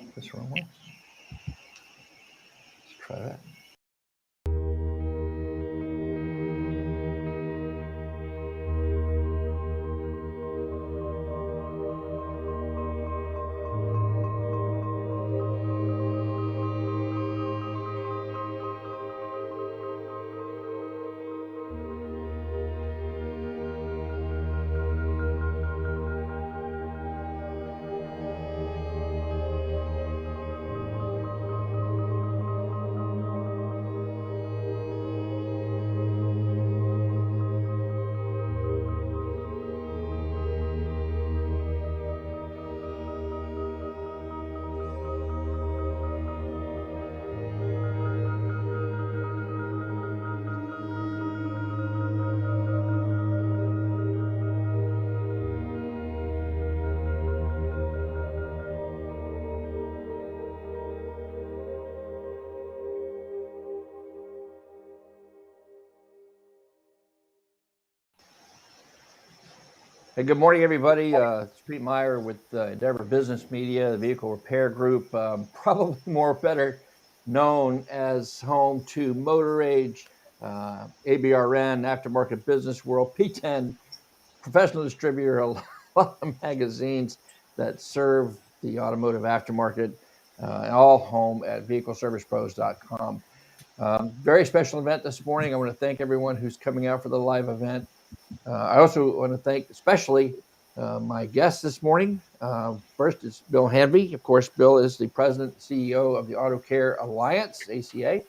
Oh, that's the wrong one. Let's try that. Hey, good morning, everybody. It's Pete Meyer with Endeavor Business Media, the Vehicle Repair Group, probably better known as home to Motor Age, ABRN, Aftermarket Business World, P10, professional distributor, a lot of magazines that serve the automotive aftermarket, all home at vehicleservicepros.com. Very special event this morning. I want to thank everyone who's coming out for the live event. I also want to thank especially my guest this morning. First is Bill Hanvey. Of course, Bill is the president and CEO of the Auto Care Alliance, ACA.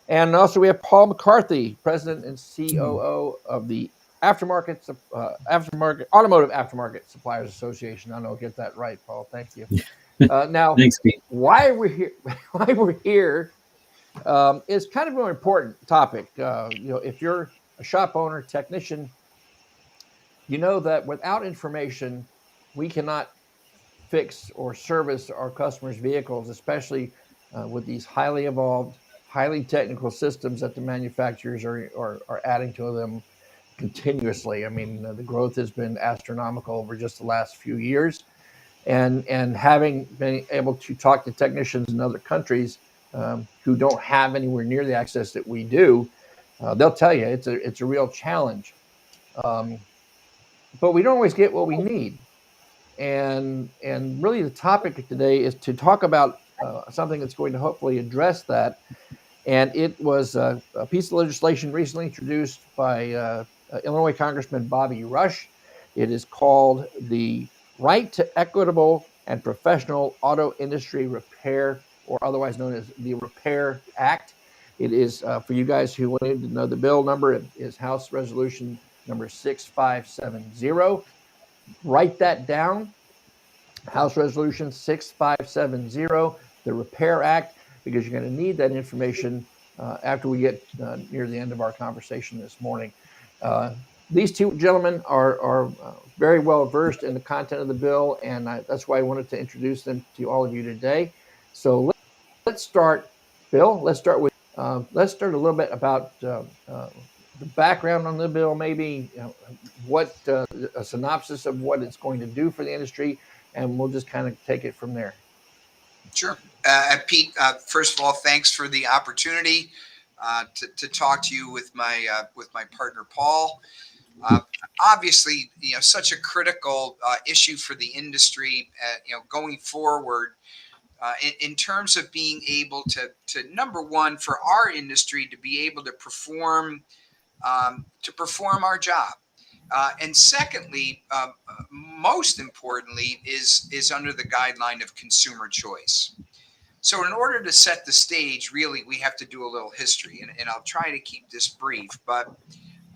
And also we have Paul McCarthy, president and COO of the Automotive Aftermarket Suppliers Association. I know I'll get that right, Paul. Thank you. Now, thanks, Pete. Why we're here is kind of an important topic. If you're a shop owner, technician, you know that without information, we cannot fix or service our customers' vehicles, especially with these highly evolved, highly technical systems that the manufacturers are adding to them continuously. I mean, the growth has been astronomical over just the last few years. And having been able to talk to technicians in other countries who don't have anywhere near the access that we do, they'll tell you it's a real challenge. But we don't always get what we need. And really the topic today is to talk about something that's going to hopefully address that. And it was a piece of legislation recently introduced by Illinois Congressman Bobby Rush. It is called the Right to Equitable and Professional Auto Industry Repair, or otherwise known as the Repair Act. It is, for you guys who wanted to know the bill number, it is House Resolution number 6570. Write that down. House Resolution 6570, the Repair Act, because you're going to need that information after we get near the end of our conversation this morning. These two gentlemen are very well versed in the content of the bill, and that's why I wanted to introduce them to all of you today. So let's start, Bill. Let's start a little bit about the background on the bill, maybe what a synopsis of what it's going to do for the industry, and we'll just kind of take it from there. Sure. Pete, first of all, thanks for the opportunity to talk to you with my partner, Paul. Obviously, such a critical issue for the industry, going forward, in terms of being able to number one, for our industry to be able to perform our job. And secondly, most importantly, is under the guideline of consumer choice. So in order to set the stage, really, we have to do a little history, and I'll try to keep this brief. But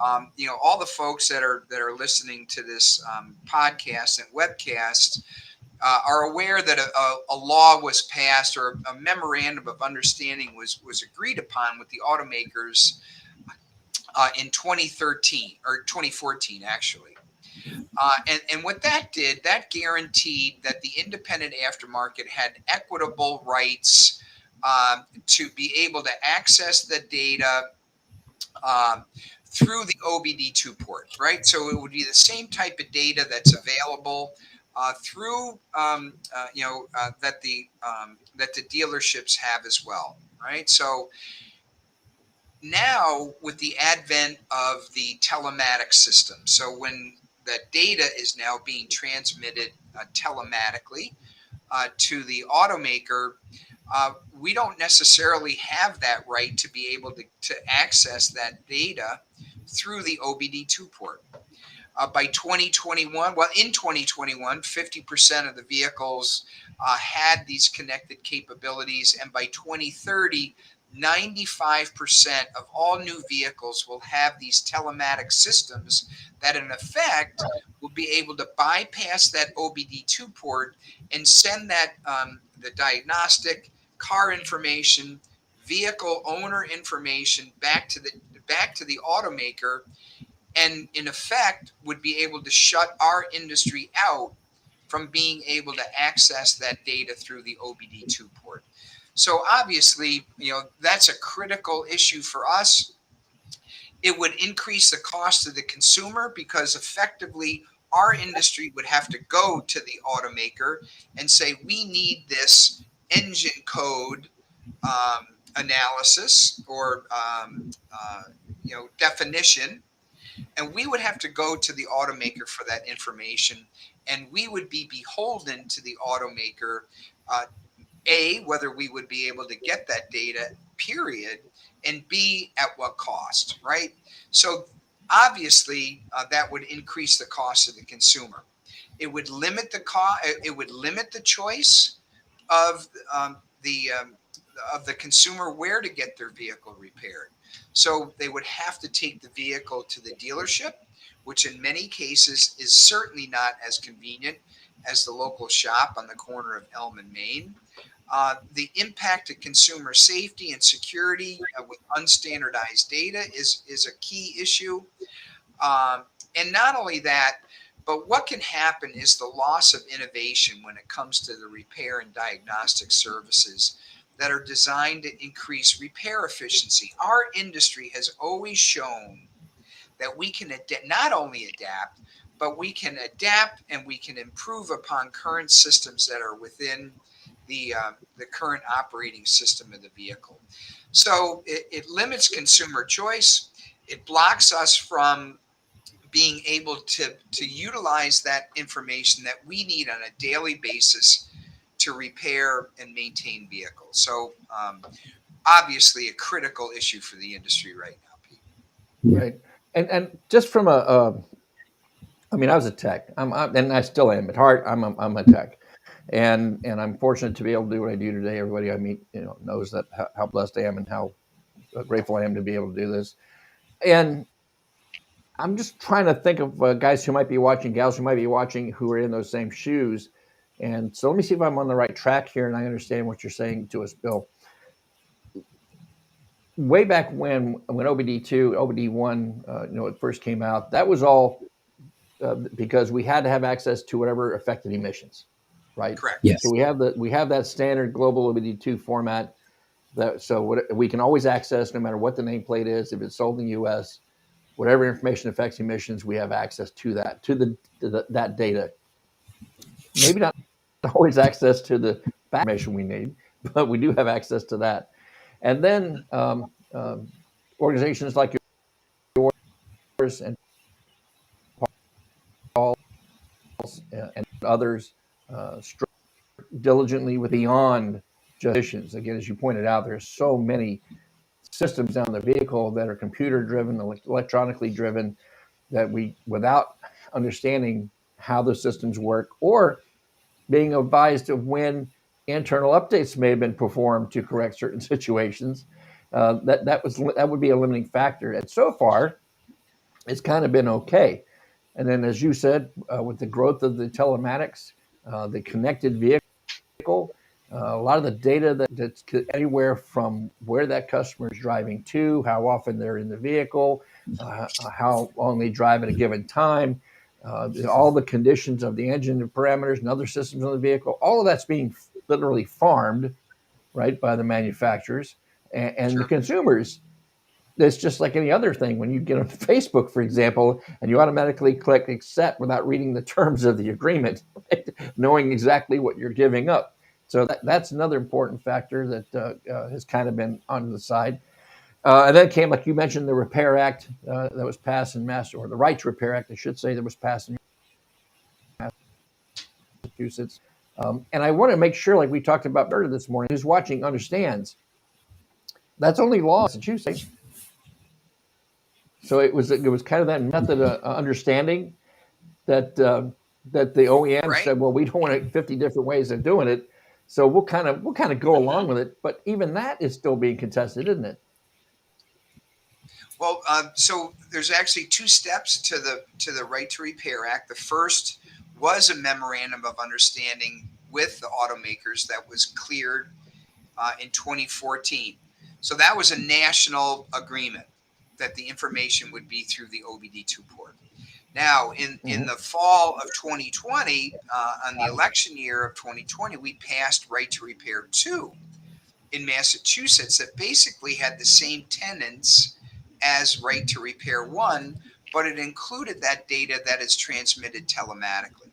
all the folks that are listening to this podcast and webcast are aware that a law was passed, or a memorandum of understanding was agreed upon with the automakers in 2013 or 2014, actually. And what that did, that guaranteed that the independent aftermarket had equitable rights to be able to access the data through the OBD2 port, right? So it would be the same type of data that's available through that the dealerships have as well, right? So now with the advent of the telematic system, so when that data is now being transmitted telematically to the automaker, we don't necessarily have that right to be able to access that data through the OBD2 port. By 2021, well, in 2021, 50% of the vehicles had these connected capabilities. And by 2030, 95% of all new vehicles will have these telematic systems that, in effect, will be able to bypass that OBD2 port and send that the diagnostic, car information, vehicle owner information back to the automaker, and in effect would be able to shut our industry out from being able to access that data through the OBD2 port. So obviously, that's a critical issue for us. It would increase the cost to the consumer because effectively our industry would have to go to the automaker and say, we need this engine code analysis or definition, and we would have to go to the automaker for that information, and we would be beholden to the automaker, A, whether we would be able to get that data, period, and B, at what cost, right? So obviously that would increase the cost of the consumer. It would limit the cost. It would limit the choice of the consumer where to get their vehicle repaired. So they would have to take the vehicle to the dealership, which in many cases is certainly not as convenient as the local shop on the corner of Elm and Main. The impact to consumer safety and security with unstandardized data is a key issue. And not only that, but what can happen is the loss of innovation when it comes to the repair and diagnostic services that are designed to increase repair efficiency. Our industry has always shown that we can not only adapt, but we can adapt and we can improve upon current systems that are within the current operating system of the vehicle. So it limits consumer choice. It blocks us from being able to utilize that information that we need on a daily basis to repair and maintain vehicles. So obviously a critical issue for the industry right now, Pete. Right. And just from I mean, I was a tech, and I still am at heart. I'm a tech, and I'm fortunate to be able to do what I do today. Everybody I meet, knows that how blessed I am and how grateful I am to be able to do this. And I'm just trying to think of guys who might be watching, gals who might be watching, who are in those same shoes. And so let me see if I'm on the right track here and I understand what you're saying to us, Bill. Way back when OBD2, OBD1, it first came out, that was all because we had to have access to whatever affected emissions, right? Correct. Yes. So we have that standard global OBD2 format so we can always access no matter what the nameplate is. If it's sold in the U.S., whatever information affects emissions, we have access to that, that data. Maybe not always access to the back information we need, but we do have access to that. And then organizations like yours and Paul's and others diligently with beyond just emissions. Again, as you pointed out, there's so many systems on the vehicle that are computer driven, electronically driven, that we, without understanding how the systems work or being advised of when internal updates may have been performed to correct certain situations, that would be a limiting factor. And so far, it's kind of been okay. And then, as you said, with the growth of the telematics, the connected vehicle, a lot of the data that's anywhere from where that customer is driving to, how often they're in the vehicle, how long they drive at a given time, all the conditions of the engine and parameters and other systems on the vehicle, all of that's being literally farmed, right, by the manufacturers and Sure. the consumers. it's just like any other thing. When you get on Facebook, for example, and you automatically click accept without reading the terms of the agreement, right? Knowing exactly what you're giving up. So that's another important factor that has kind of been on the side. And then came, like you mentioned, the Repair Act that was passed in or the Right to Repair Act, I should say, that was passed in Massachusetts. And I want to make sure, like we talked about earlier this morning, who's watching understands that's only law in Massachusetts. So it was kind of that method of understanding that that the OEM Right. said, well, we don't want 50 different ways of doing it, so we'll kind of go along with it. But even that is still being contested, isn't it? Well, so there's actually two steps to the Right to Repair Act. The first was a memorandum of understanding with the automakers that was cleared in 2014. So that was a national agreement that the information would be through the OBD2 port. Now, in the fall of 2020, on the election year of 2020, we passed Right to Repair 2 in Massachusetts that basically had the same tenets as Right to Repair 1, but it included that data that is transmitted telematically.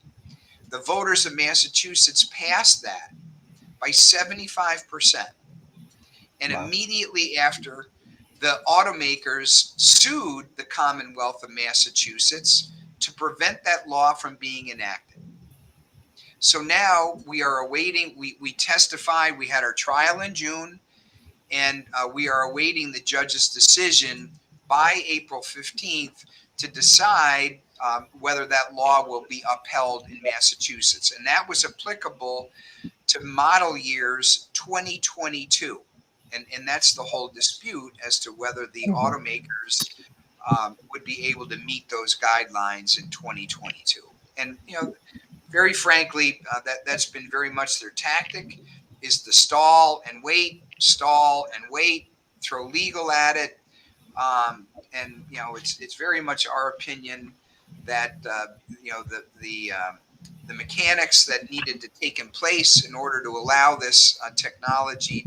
The voters of Massachusetts passed that by 75%. And Wow. immediately after, the automakers sued the Commonwealth of Massachusetts to prevent that law from being enacted. So now we are awaiting, we testified, we had our trial in June, and we are awaiting the judge's decision by April 15th to decide whether that law will be upheld in Massachusetts. And that was applicable to model years 2022. And that's the whole dispute as to whether the automakers would be able to meet those guidelines in 2022. And, very frankly, that's been very much their tactic, is to stall and wait, throw legal at it. And, it's very much our opinion that, the mechanics that needed to take in place in order to allow this technology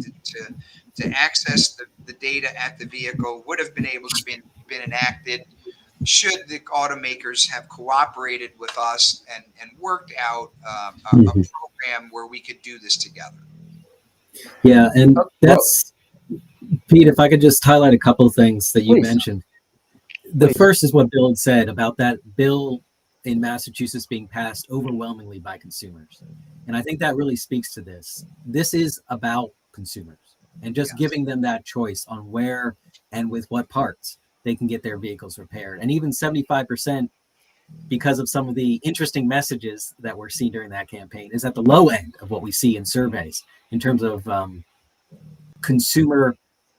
to access the data at the vehicle would have been able to been enacted should the automakers have cooperated with us and worked out a program where we could do this together. Yeah, and Well, that's, Pete, if I could just highlight a couple of things that you please. mentioned. The first is what Bill had said about that bill in Massachusetts being passed overwhelmingly by consumers. And I think that really speaks to this. This is about consumers and just giving them that choice on where and with what parts they can get their vehicles repaired. And even 75%, because of some of the interesting messages that we're seeing during that campaign, is at the low end of what we see in surveys in terms of consumer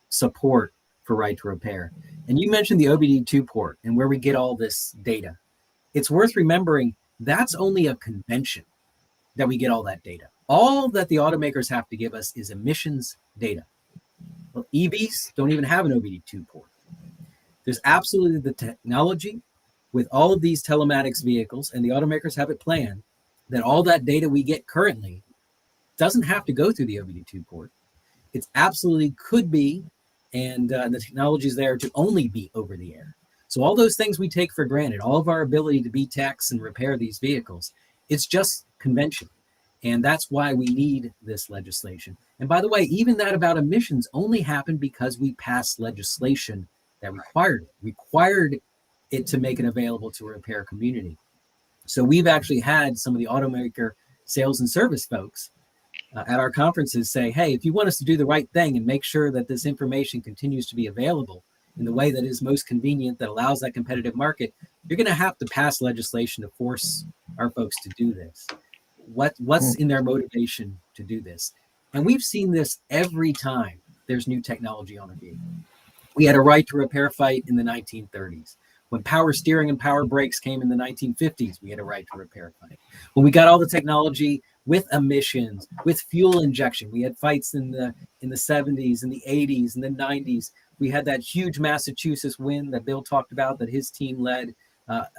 support for Right to Repair. And you mentioned the OBD2 port and where we get all this data. It's worth remembering that's only a convention that we get all that data. All that the automakers have to give us is emissions data. Well, EVs don't even have an OBD2 port. There's absolutely the technology with all of these telematics vehicles, and the automakers have it planned that all that data we get currently doesn't have to go through the OBD2 port. It absolutely could be, and the technology is there to only be over the air. So all those things we take for granted, all of our ability to be techs and repair these vehicles, it's just convention. And that's why we need this legislation. And by the way, even that about emissions only happened because we passed legislation that required it to make it available to a repair community. So we've actually had some of the automaker sales and service folks at our conferences say, hey, if you want us to do the right thing and make sure that this information continues to be available in the way that is most convenient, that allows that competitive market, you're going to have to pass legislation to force our folks to do this. What's in their motivation to do this? And we've seen this every time there's new technology on a vehicle. We had a right to repair fight in the 1930s. When power steering and power brakes came in the 1950s, we had a right to repair fight. When we got all the technology with emissions, with fuel injection, we had fights in the 70s, in the 80s, and the 90s. We had that huge Massachusetts win that Bill talked about that his team led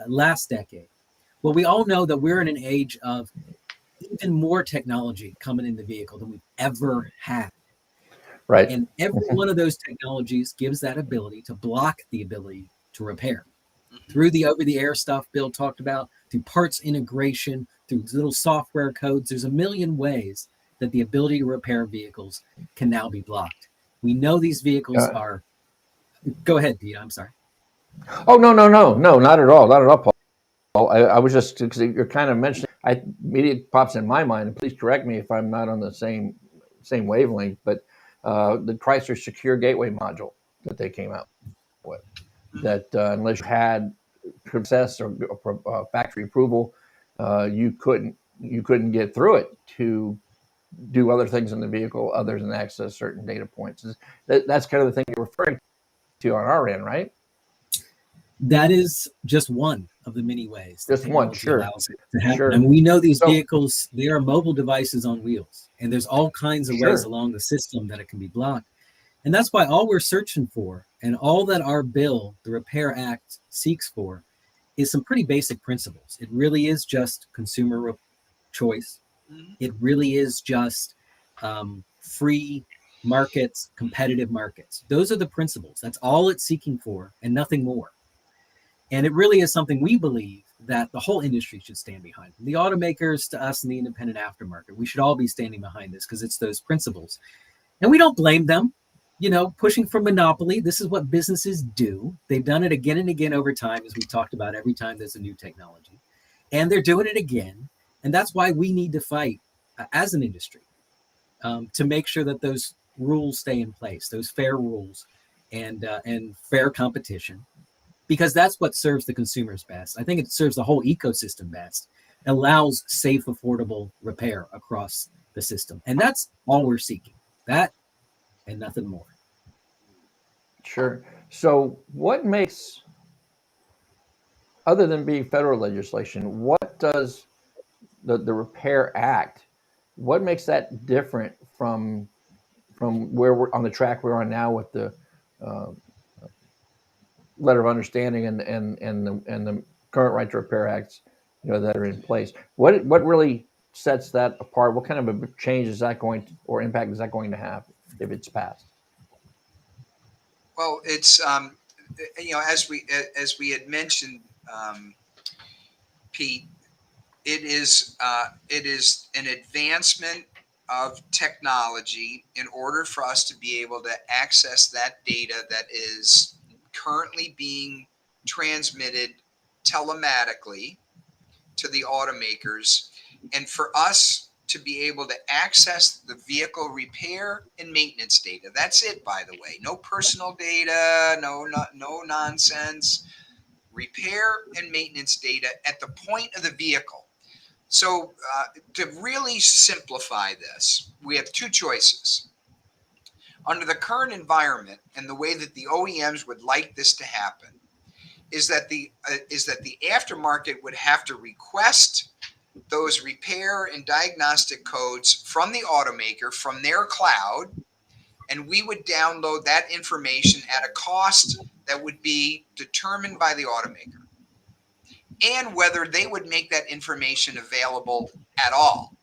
last decade. Well, we all know that we're in an age of even more technology coming in the vehicle than we've ever had. Right. And every one of those technologies gives that ability to block the ability to repair. Through the over-the-air stuff Bill talked about, through parts integration, through little software codes, there's a million ways that the ability to repair vehicles can now be blocked. We know these vehicles are. Go ahead, Pete. I'm sorry. Oh, no, not at all, not at all, Paul. I was just, because you're kind of mentioning, immediately pops in my mind, and please correct me if I'm not on the same wavelength, but the Chrysler Secure Gateway module that they came out with, that unless you had process or factory approval, you couldn't get through it to do other things in the vehicle other than access certain data points. That's kind of the thing you're referring to on our end, right? That is just one of the many ways that Just one, technology sure, allows it to happen. sure. And we know these So, vehicles, they are mobile devices on wheels, and there's all kinds of ways sure, along the system that it can be blocked. And that's why all we're searching for, and all that our bill, the Repair Act, seeks for, is some pretty basic principles. It really is just consumer choice. It really is just free markets, competitive markets. Those are the principles. That's all it's seeking for, and nothing more. And it really is something we believe that the whole industry should stand behind. From the automakers to us in the independent aftermarket, we should all be standing behind this because it's those principles. And we don't blame them. You know, pushing for monopoly, this is what businesses do. They've done it again and again over time, as we've talked about every time there's a new technology. And they're doing it again. And that's why we need to fight as an industry to make sure that those rules stay in place, those fair rules and fair competition, because that's what serves the consumers best. I think it serves the whole ecosystem best, allows safe, affordable repair across the system. And that's all we're seeking, that and nothing more. sure. So what makes, other than being federal legislation, what does the Repair Act, what makes that different from where we're on the track we're on now with the uh, letter of understanding and the current right to repair acts, that are in place? What really sets that apart? What kind of a change is that going to, or impact is that going to have if it's passed? Well, it's as we had mentioned, Pete, it is an advancement of technology in order for us to be able to access that data that is currently being transmitted telematically to the automakers, and for us to be able to access the vehicle repair and maintenance data. That's it, by the way. No personal data, no nonsense. Repair and maintenance data at the point of the vehicle. So, to really simplify this, we have two choices. Under the current environment and the way that the OEMs would like this to happen, is that the aftermarket would have to request those repair and diagnostic codes from the automaker, from their cloud, and we would download that information at a cost that would be determined by the automaker, and whether they would make that information available at all.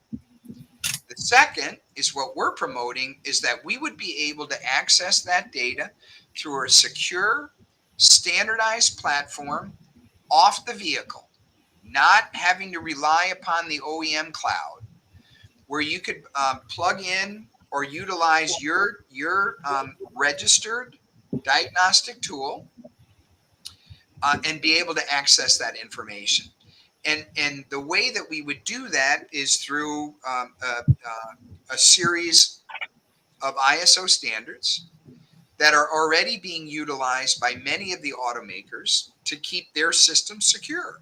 The second is what we're promoting, is that we would be able to access that data through a secure, standardized platform off the vehicle, not having to rely upon the OEM cloud, where you could plug in or utilize your registered diagnostic tool and be able to access that information. And the way that we would do that is through a series of ISO standards that are already being utilized by many of the automakers to keep their systems secure.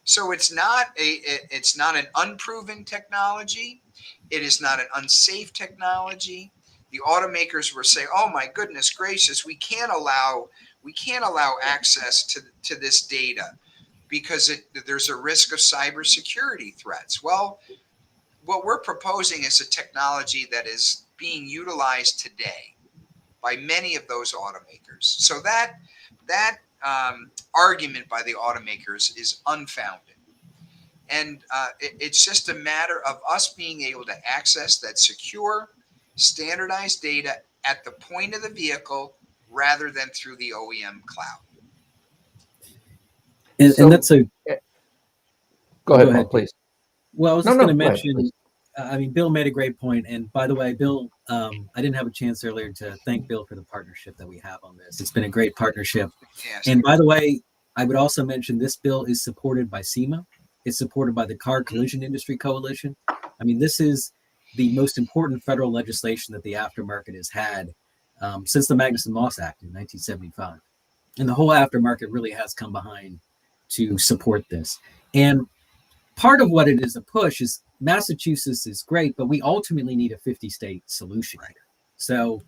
So it's not an unproven technology. It is not an unsafe technology. The automakers were saying, "Oh my goodness gracious, we can't allow access to this data because there's a risk of cybersecurity threats." Well, what we're proposing is a technology that is being utilized today by many of those automakers. So that argument by the automakers is unfounded. And it's just a matter of us being able to access that secure, standardized data at the point of the vehicle rather than through the OEM cloud. And that's a go ahead, go Paul, ahead, Pete. please. Well, I was No, just going no, to go ahead, mention, please. I mean, Bill made a great point. And by the way, Bill, I didn't have a chance earlier to thank Bill for the partnership that we have on this. It's been a great partnership. Yes. And by the way, I would also mention this bill is supported by SEMA. It's supported by the Car Collision Industry Coalition. I mean, this is the most important federal legislation that the aftermarket has had since the Magnuson-Moss Act in 1975. And the whole aftermarket really has come behind to support this. And part of what it is a push is Massachusetts is great, but we ultimately need a 50-state solution here. So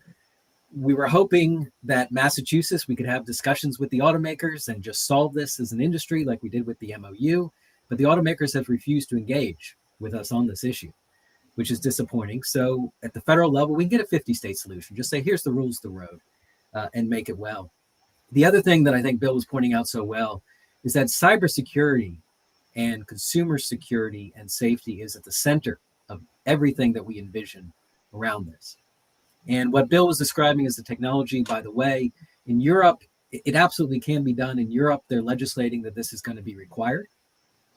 we were hoping that Massachusetts, we could have discussions with the automakers and just solve this as an industry like we did with the MOU. But the automakers have refused to engage with us on this issue, which is disappointing. So at the federal level, we can get a 50-state solution. Just say, here's the rules of the road and make it well. The other thing that I think Bill was pointing out so well is that cybersecurity and consumer security and safety is at the center of everything that we envision around this. And what Bill was describing is the technology, by the way, in Europe, it absolutely can be done. In Europe, they're legislating that this is going to be required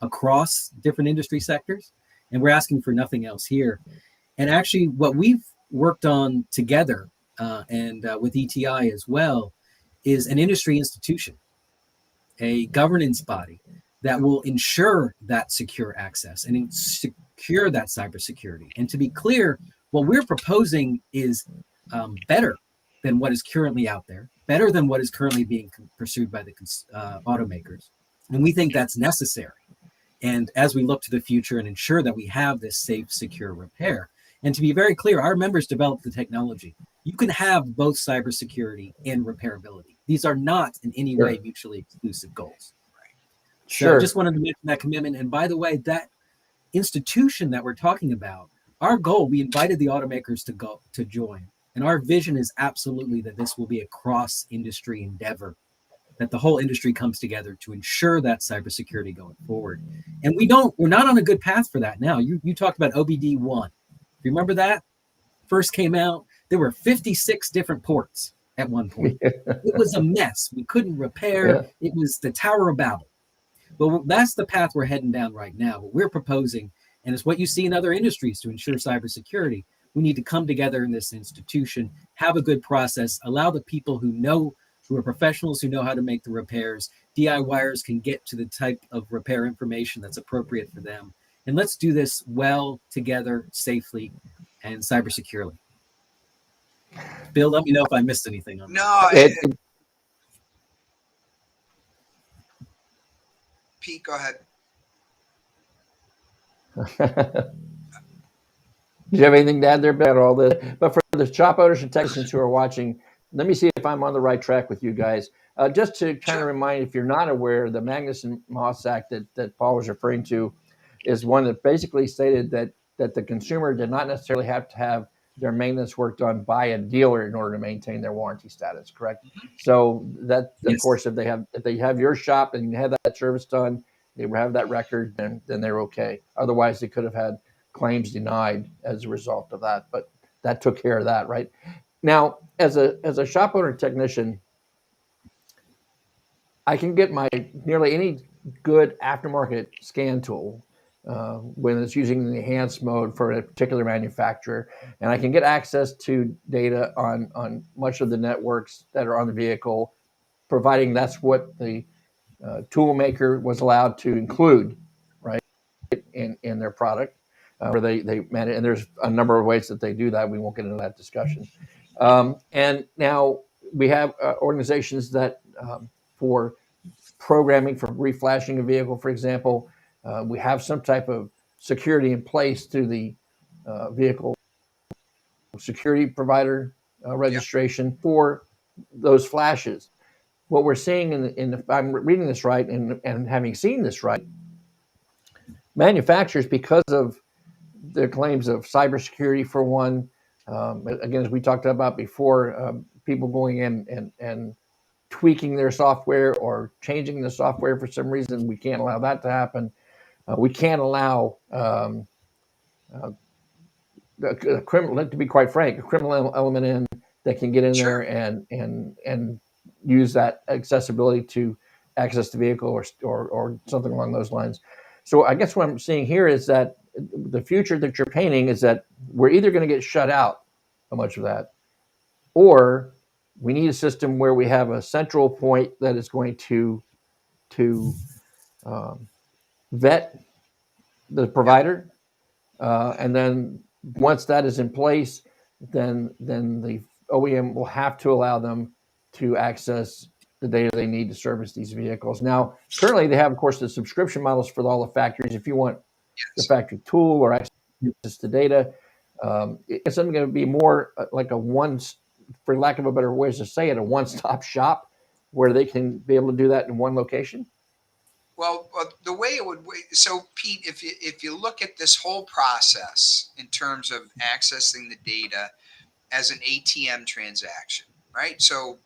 across different industry sectors. And we're asking for nothing else here. And actually, what we've worked on together and with ETI as well is an industry institution, a governance body that will ensure that secure access and secure that cybersecurity. And to be clear, what we're proposing is better than what is currently out there, better than what is currently being pursued by the automakers. And we think that's necessary. And as we look to the future and ensure that we have this safe, secure repair, and to be very clear, our members developed the technology. You can have both cybersecurity and repairability. These are not in any way mutually exclusive goals. So I just wanted to mention that commitment. And by the way, that institution that we're talking about, our goal, we invited the automakers to join. And our vision is absolutely that this will be a cross-industry endeavor, that the whole industry comes together to ensure that cybersecurity going forward. And we're not on a good path for that now. You talked about OBD1. Remember that? First came out, there were 56 different ports at one point. It was a mess. We couldn't repair. It was the Tower of Babel. Well, that's the path we're heading down right now. What we're proposing, and it's what you see in other industries to ensure cybersecurity, we need to come together in this institution, have a good process, allow the people who are professionals, who know how to make the repairs, DIYers can get to the type of repair information that's appropriate for them. And let's do this well, together, safely, and cyber securely. Bill, let me know if I missed anything on that. Pete, go ahead. Do you have anything to add there about all this? But for the shop owners and technicians who are watching, let me see if I'm on the right track with you guys. Just to kind of remind, if you're not aware, the Magnuson-Moss Act that Paul was referring to is one that basically stated that the consumer did not necessarily have to have their maintenance work done by a dealer in order to maintain their warranty status, correct? So that, of course, if they have your shop and you have that service done, they have that record, then they're okay. Otherwise, they could have had claims denied as a result of that, but that took care of that, right? Now, as a shop owner technician, I can get my nearly any good aftermarket scan tool when it's using the enhanced mode for a particular manufacturer, and I can get access to data on much of the networks that are on the vehicle, providing that's what the tool maker was allowed to include, right, in their product. Where they manage, and there's a number of ways that they do that. We won't get into that discussion. And now we have organizations that for programming, for reflashing a vehicle, for example, we have some type of security in place through the vehicle security provider registration for those flashes. What we're seeing if I'm reading this right and having seen this right, manufacturers, because of their claims of cybersecurity for one, again, as we talked about before, people going in and tweaking their software or changing the software for some reason, we can't allow that to happen. We can't allow to be quite frank, a criminal element in that can get in Sure. there and use that accessibility to access the vehicle or something along those lines. So I guess what I'm seeing here is that the future that you're painting is that we're either going to get shut out of much of that, or we need a system where we have a central point that is going to um, vet the Yep. provider, and then once that is in place, then the OEM will have to allow them to access the data they need to service these vehicles. Now, currently they have, of course, the subscription models for all the factories. If you want the Yes. factory tool or access to data, it's going to be more like a one, for lack of a better way to say it, a one-stop shop where they can be able to do that in one location. Well, the way it would, so Pete, if you look at this whole process in terms of accessing the data as an ATM transaction, right? So,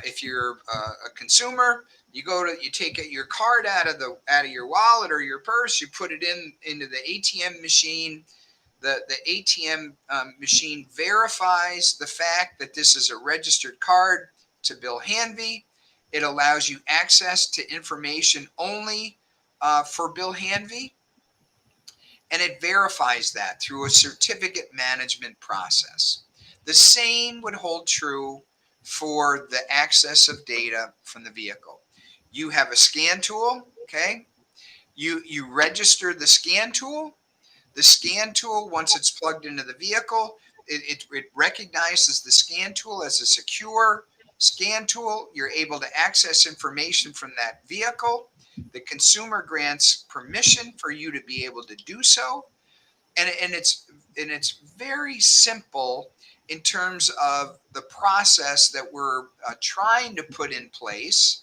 if you're a consumer, you take your card out of your wallet or your purse, you put it into the ATM machine. The ATM machine verifies the fact that this is a registered card to Bill Hanvey. It allows you access to information only for Bill Hanvey, and it verifies that through a certificate management process. The same would hold true for the access of data from the vehicle. You have a scan tool, okay? You register the scan tool. The scan tool, once it's plugged into the vehicle, it recognizes the scan tool as a secure scan tool. You're able to access information from that vehicle. The consumer grants permission for you to be able to do so. And it's very simple in terms of the process that we're trying to put in place.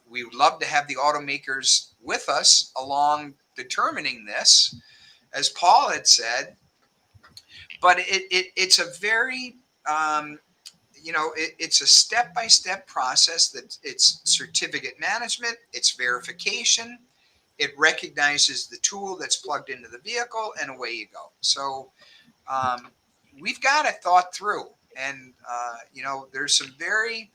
We would love to have the automakers with us along determining this, as Paul had said, but it's a very it's a step-by-step process. That it's certificate management, it's verification, it recognizes the tool that's plugged into the vehicle, and away you go. So we've got it thought through, and there's some very,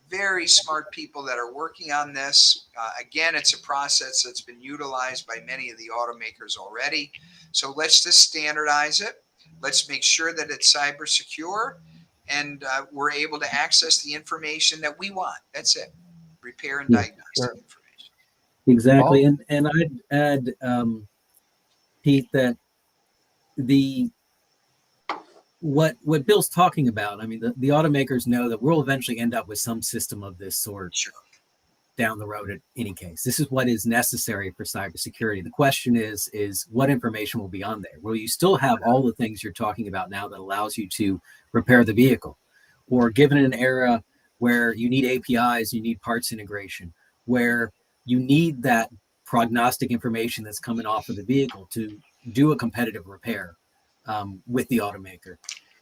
very smart people that are working on this. Again, it's a process that's been utilized by many of the automakers already. So let's just standardize it. Let's make sure that it's cyber secure, and we're able to access the information that we want. That's it. Repair and Yeah, diagnostic information. exactly. Paul? And I'd add, Pete, that the what Bill's talking about, I mean, the automakers know that we'll eventually end up with some system of this sort Sure. down the road. In any case, this is what is necessary for cybersecurity. The question is what information will be on there? Will you still have all the things you're talking about now that allows you to repair the vehicle? Or given an era where you need APIs, you need parts integration, where you need that prognostic information that's coming off of the vehicle to do a competitive repair with the automaker.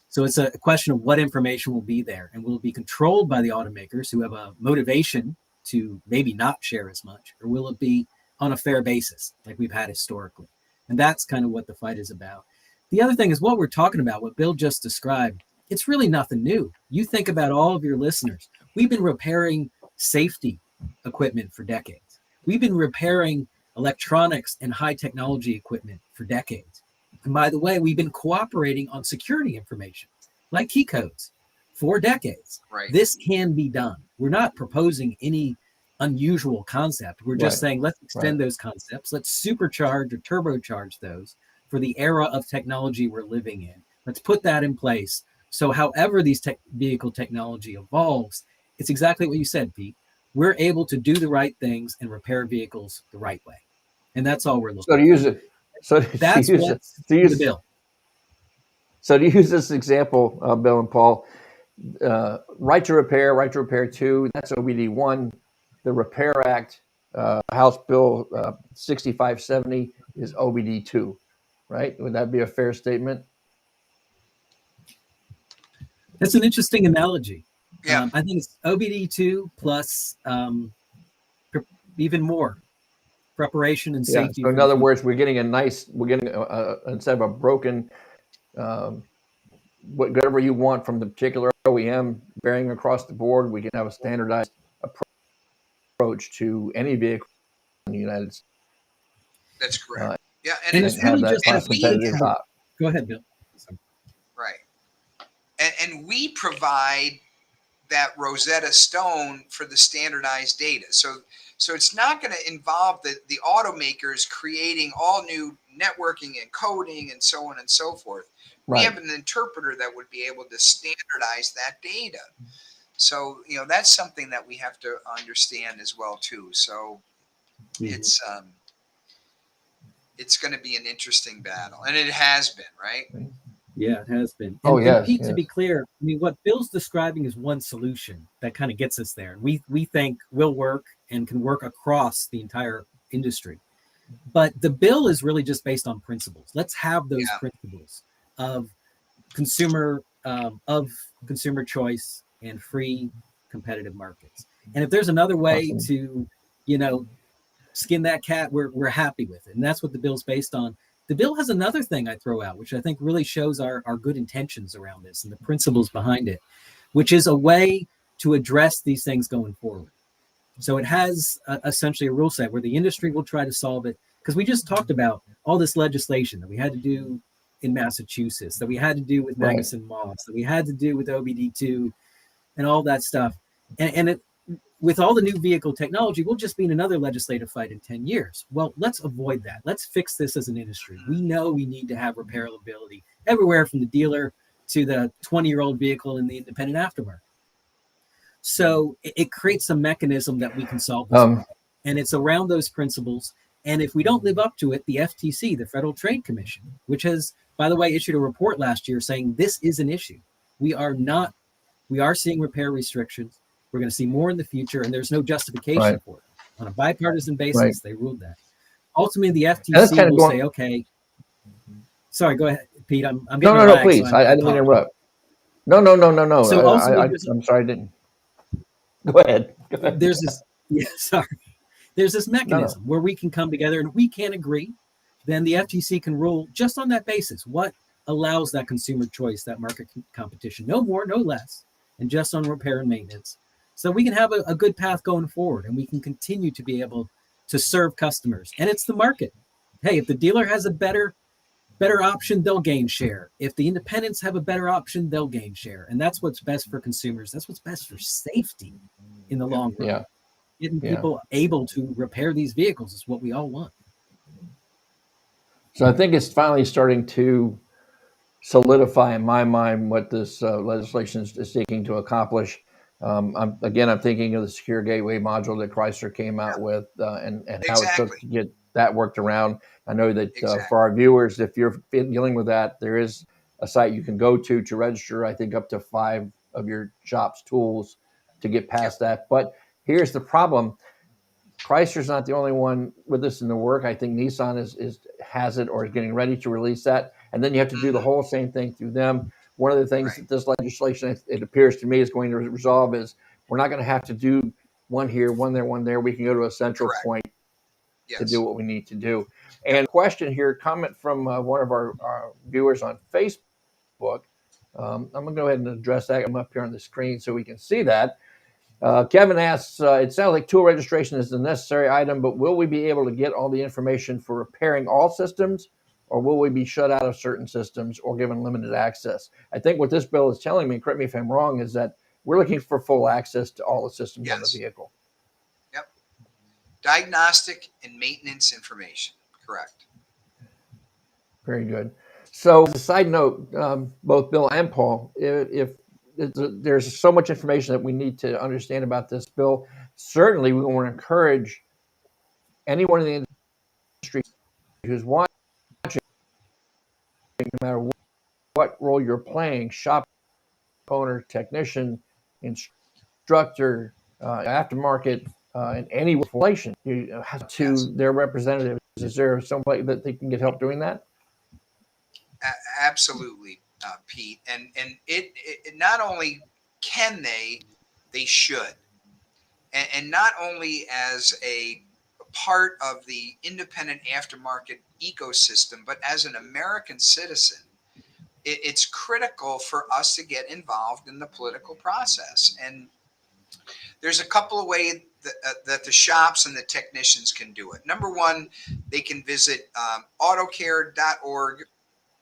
So it's a question of what information will be there, and will it be controlled by the automakers who have a motivation to maybe not share as much, or will it be on a fair basis like we've had historically? And that's kind of what the fight is about. The other thing is what we're talking about, what Bill just described. It's really nothing new. You think about all of your listeners. We've been repairing safety equipment for decades. We've been repairing electronics and high technology equipment for decades. And by the way, we've been cooperating on security information, like key codes, for decades. Right. This can be done. We're not proposing any unusual concept. We're just saying, let's extend those concepts. Let's supercharge or turbocharge those for the era of technology we're living in. Let's put that in place. So however these vehicle technology evolves, it's exactly what you said, Pete. We're able to do the right things and repair vehicles the right way. And that's all we're looking So to use it, so That's to use what's to in use the bill. So to use this example, Bill and Paul, right to repair 2, that's OBD 1. The Repair Act, House Bill 6570 is OBD 2, right? Would that be a fair statement? That's an interesting analogy. Yeah. I think it's OBD2 plus even more preparation and Yeah. safety. So in other words, we're getting instead of a broken whatever you want from the particular OEM, varying across the board. We can have a standardized approach to any vehicle in the United States. That's correct. Yeah, And And it's have really that just cost competitive top. Go ahead, Bill. right. And we provide that Rosetta Stone for the standardized data. So it's not going to involve the automakers creating all new networking and coding and so on and so forth. We have an interpreter that would be able to standardize that data. So, that's something that we have to understand as well too. So it's going to be an interesting battle, and it has been, right? Yeah, it has been. Oh, And yes, Pete, to yes. be clear, I mean, what Bill's describing is one solution that kind of gets us there. We think will work and can work across the entire industry. But the bill is really just based on principles. Let's have those principles of consumer choice and free competitive markets. And if there's another way to, skin that cat, we're happy with it. And that's what the bill's based on. The bill has another thing I throw out, which I think really shows our good intentions around this and the principles behind it, which is a way to address these things going forward. So it has essentially a rule set where the industry will try to solve it. Because we just talked about all this legislation that we had to do in Massachusetts, that we had to do with Magnuson-Moss, that we had to do with OBD2 and all that stuff. And it, with all the new vehicle technology, we'll just be in another legislative fight in 10 years. Well, let's avoid that. Let's fix this as an industry. We know we need to have repairability everywhere from the dealer to the 20-year-old vehicle in the independent aftermarket. So it creates a mechanism that we can solve this problem. And it's around those principles. And if we don't live up to it, the FTC, the Federal Trade Commission, which has, by the way, issued a report last year saying this is an issue. We are seeing repair restrictions. We're going to see more in the future, and there's no justification for it. On a bipartisan basis, they ruled that. Ultimately, the FTC will say, okay, sorry, go ahead, Pete. I'm getting a lag, please. so I didn't mean to interrupt. No. So I'm sorry, I didn't. Go ahead. There's this mechanism where we can come together and we can agree. Then the FTC can rule just on that basis. What allows that consumer choice, that market competition? No more, no less, and just on repair and maintenance. So we can have a good path going forward, and we can continue to be able to serve customers. And it's the market. Hey, if the dealer has a better option, they'll gain share. If the independents have a better option, they'll gain share. And that's what's best for consumers. That's what's best for safety in the long run. Yeah. Getting people able to repair these vehicles is what we all want. So I think it's finally starting to solidify in my mind what this legislation is seeking to accomplish. I'm thinking of the secure gateway module that Chrysler came out with and how it took to get that worked around. I know that for our viewers, if you're dealing with that, there is a site you can go to register, I think up to 5 of your shop's tools to get past that. But here's the problem. Chrysler's not the only one with this in the work. I think Nissan has it or is getting ready to release that. And then you have to do the whole same thing through them. One of the things that this legislation, it appears to me, is going to resolve is we're not going to have to do one here, one there, one there. We can go to a central point to do what we need to do. And question here, comment from one of our viewers on Facebook. I'm going to go ahead and address that. I'm up here on the screen so we can see that. Kevin asks, it sounds like tool registration is the necessary item, but will we be able to get all the information for repairing all systems, or will we be shut out of certain systems or given limited access? I think what this bill is telling me, correct me if I'm wrong, is that we're looking for full access to all the systems on the vehicle. Yep. Diagnostic and maintenance information. Correct. Very good. So as a side note, both Bill and Paul, if there's so much information that we need to understand about this bill, certainly we want to encourage anyone in the industry who's watching, no matter what role you're playing, shop owner, technician, instructor, aftermarket, in any relation to their representatives. Is there some way that they can get help doing that? Absolutely, Pete. And it not only can they should. And not only as a part of the independent aftermarket ecosystem, but as an American citizen, it's critical for us to get involved in the political process. And there's a couple of ways that the shops and the technicians can do it. Number one, they can visit autocare.org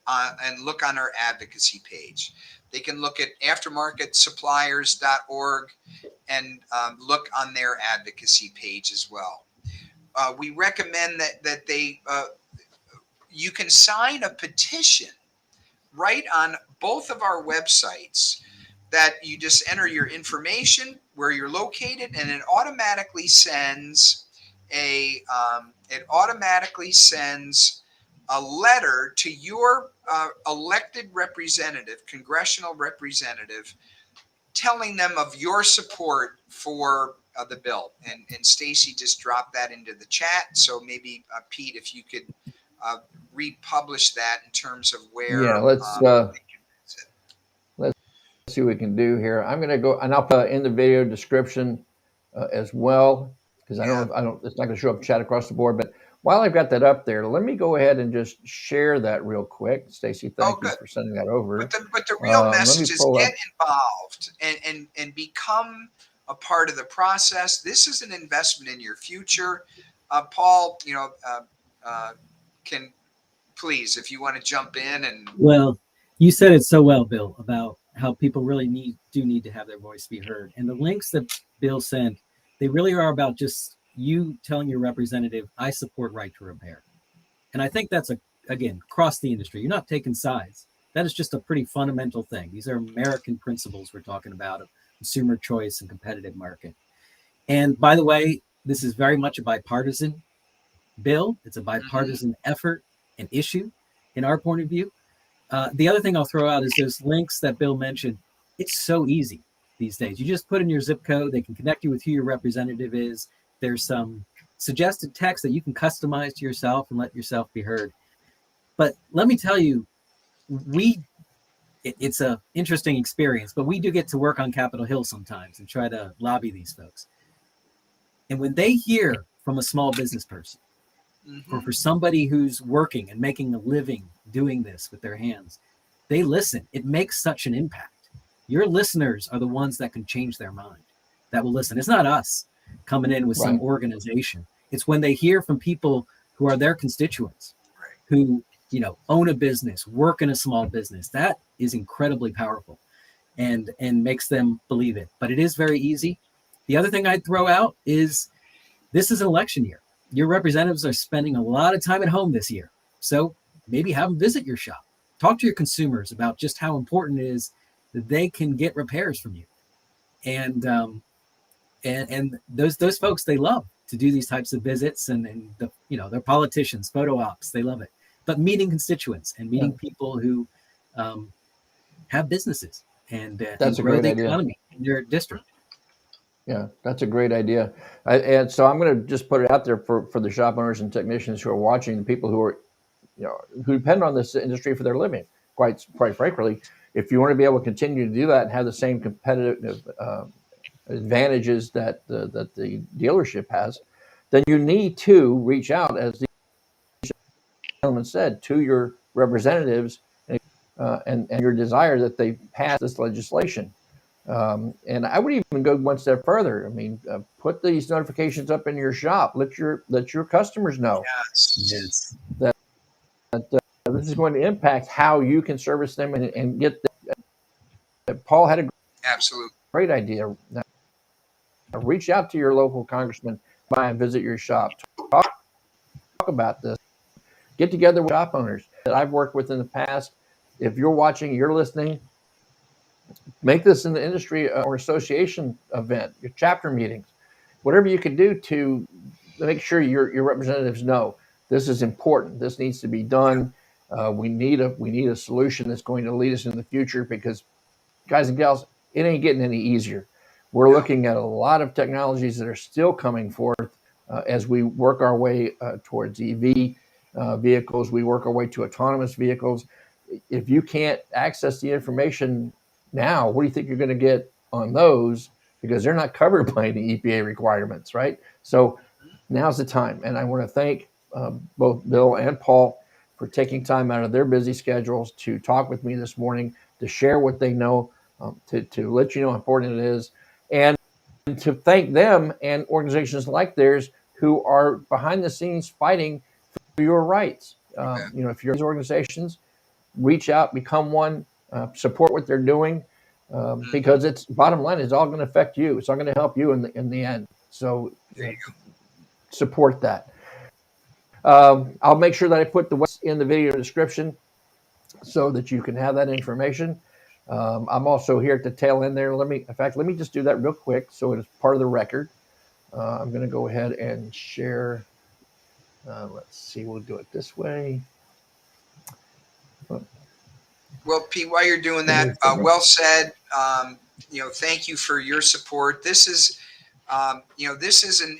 and look on our advocacy page. They can look at aftermarketsuppliers.org and look on their advocacy page as well. We recommend that you can sign a petition right on both of our websites, that you just enter your information, where you're located, and it automatically sends a letter to your elected representative, congressional representative, telling them of your support for the bill. And Stacy just dropped that into the chat. So maybe Pete, if you could republish that in terms of where. Yeah, let's see what we can do here. I'm going to go, and I'll put in the video description as well, because I don't, it's not going to show up chat across the board. But while I've got that up there, let me go ahead and just share that real quick. Stacy, thank you for sending that over. But the real message is get involved and become a part of the process. This is an investment in your future. Paul, can please, if you want to jump in and. Well, you said it so well, Bill, about how people really do need to have their voice be heard. And the links that Bill sent, they really are about just you telling your representative, I support right to repair. And I think that's, again, across the industry. You're not taking sides. That is just a pretty fundamental thing. These are American principles we're talking about of consumer choice and competitive market. And by the way, this is very much a bipartisan bill. It's a bipartisan effort and issue in our point of view. The other thing I'll throw out is those links that Bill mentioned. It's so easy these days. You just put in your zip code. They can connect you with who your representative is. There's some suggested text that you can customize to yourself and let yourself be heard. But let me tell you, it's a interesting experience, but we do get to work on Capitol Hill sometimes and try to lobby these folks. And when they hear from a small business person, or for somebody who's working and making a living doing this with their hands, they listen. It makes such an impact. Your listeners are the ones that can change their mind, that will listen. It's not us coming in with some organization. It's when they hear from people who are their constituents, who own a business, work in a small business. That is incredibly powerful and makes them believe it. But it is very easy. The other thing I'd throw out is this is an election year. Your representatives are spending a lot of time at home this year. So maybe have them visit your shop. Talk to your consumers about just how important it is that they can get repairs from you. And those folks, they love to do these types of visits, and they're politicians, photo ops, they love it. But meeting constituents and meeting people who have businesses and grow the economy in their district. Yeah, that's a great idea. And so I'm going to just put it out there for the shop owners and technicians who are watching, the people who are, who depend on this industry for their living. Quite frankly, if you want to be able to continue to do that and have the same competitive advantages that the dealership has, then you need to reach out, as the gentleman said, to your representatives and your desire that they pass this legislation. And I would even go one step further. I mean, put these notifications up in your shop. Let your customers know that this is going to impact how you can service them and get them. Paul had a great idea. Now, reach out to your local congressman, by and visit your shop. Talk about this. Get together with shop owners that I've worked with in the past. If you're watching, you're listening, make this an industry or association event, your chapter meetings, whatever you can do to make sure your representatives know this is important. This needs to be done. We need a solution that's going to lead us in the future, because, guys and gals, it ain't getting any easier. We're looking at a lot of technologies that are still coming forth as we work our way towards EV vehicles. We work our way to autonomous vehicles. If you can't access the information now, what do you think you're going to get on those? Because they're not covered by any EPA requirements, right? So now's the time. And I want to thank both Bill and Paul for taking time out of their busy schedules to talk with me this morning, to share what they know, to let you know how important it is, and to thank them and organizations like theirs who are behind the scenes fighting for your rights. If you're these organizations, reach out, become one, support what they're doing, because it's bottom line is all going to affect you. It's all going to help you in the end. So support that. I'll make sure that I put the website in the video description so that you can have that information. I'm also here at the tail end there. Let me just do that real quick so it is part of the record. I'm going to go ahead and share. Let's see, we'll do it this way. Well, Pete, while you're doing that, well said. Thank you for your support. This is, this is an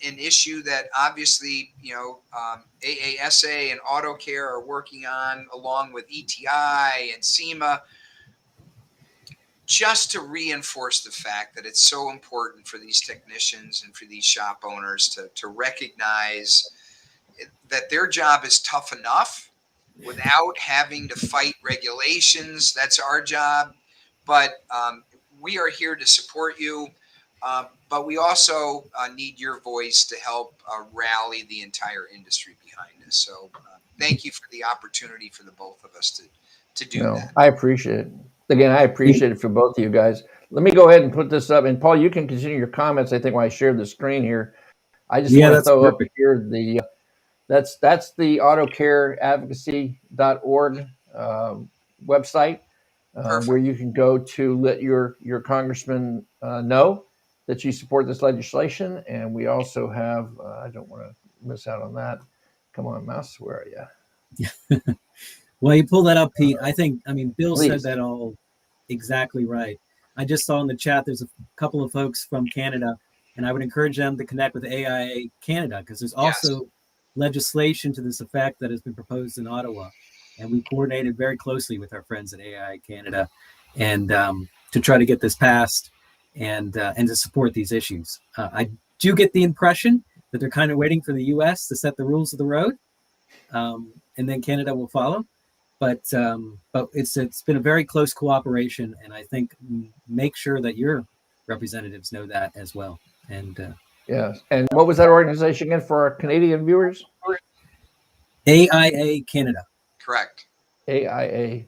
issue that obviously, AASA and AutoCare are working on along with ETI and SEMA, just to reinforce the fact that it's so important for these technicians and for these shop owners to recognize that their job is tough enough without having to fight regulations. That's our job. But we are here to support you. But we also need your voice to help rally the entire industry behind us. So thank you for the opportunity for the both of us to do that. I appreciate it. Again, I appreciate it for both of you guys. Let me go ahead and put this up. And Paul, you can continue your comments, I think, when I share the screen here. I just want to throw up here that's the autocareadvocacy.org website, where you can go to let your congressman know that you support this legislation. And we also have, I don't want to miss out on that. Come on, mouse, where are you? Well, you pull that up, Pete. Bill Please. said that all exactly right. I just saw in the chat there's a couple of folks from Canada, and I would encourage them to connect with AIA Canada, because there's also legislation to this effect that has been proposed in Ottawa. And we coordinated very closely with our friends at AIA Canada and to try to get this passed and to support these issues. I do get the impression that they're kind of waiting for the US to set the rules of the road, and then Canada will follow. But it's been a very close cooperation, and I think make sure that your representatives know that as well. And yes. And what was that organization again for our Canadian viewers? AIA Canada. Correct. AIA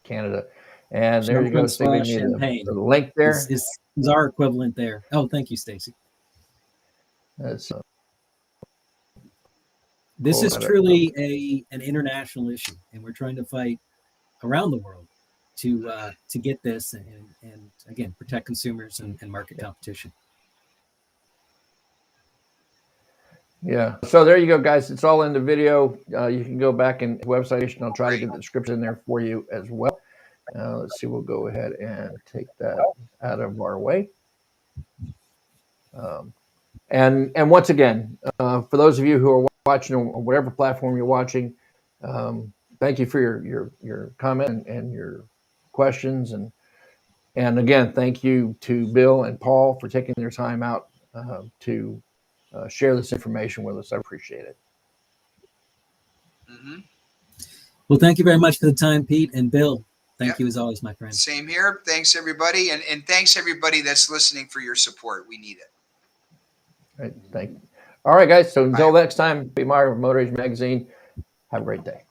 Canada. And there you go. So Champagne. The link there is our equivalent there. Oh, thank you, Stacy. This is truly an international issue, and we're trying to fight around the world to get this and again protect consumers and market competition. Yeah. So there you go, guys. It's all in the video. You can go back and website, and I'll try to get the description in there for you as well. Let's see. We'll go ahead and take that out of our way. And once again, for those of you who are watching on whatever platform you're watching, thank you for your comment and your questions, and again, thank you to Bill and Paul for taking their time out to share this information with us. I appreciate it. Mm-hmm. Well, thank you very much for the time, Pete and Bill. Thank you as always, my friend. Same here. Thanks everybody, and thanks everybody that's listening for your support. We need it. All right, thank you. All right, guys. So until next time, be my Motor Age Magazine. Have a great day.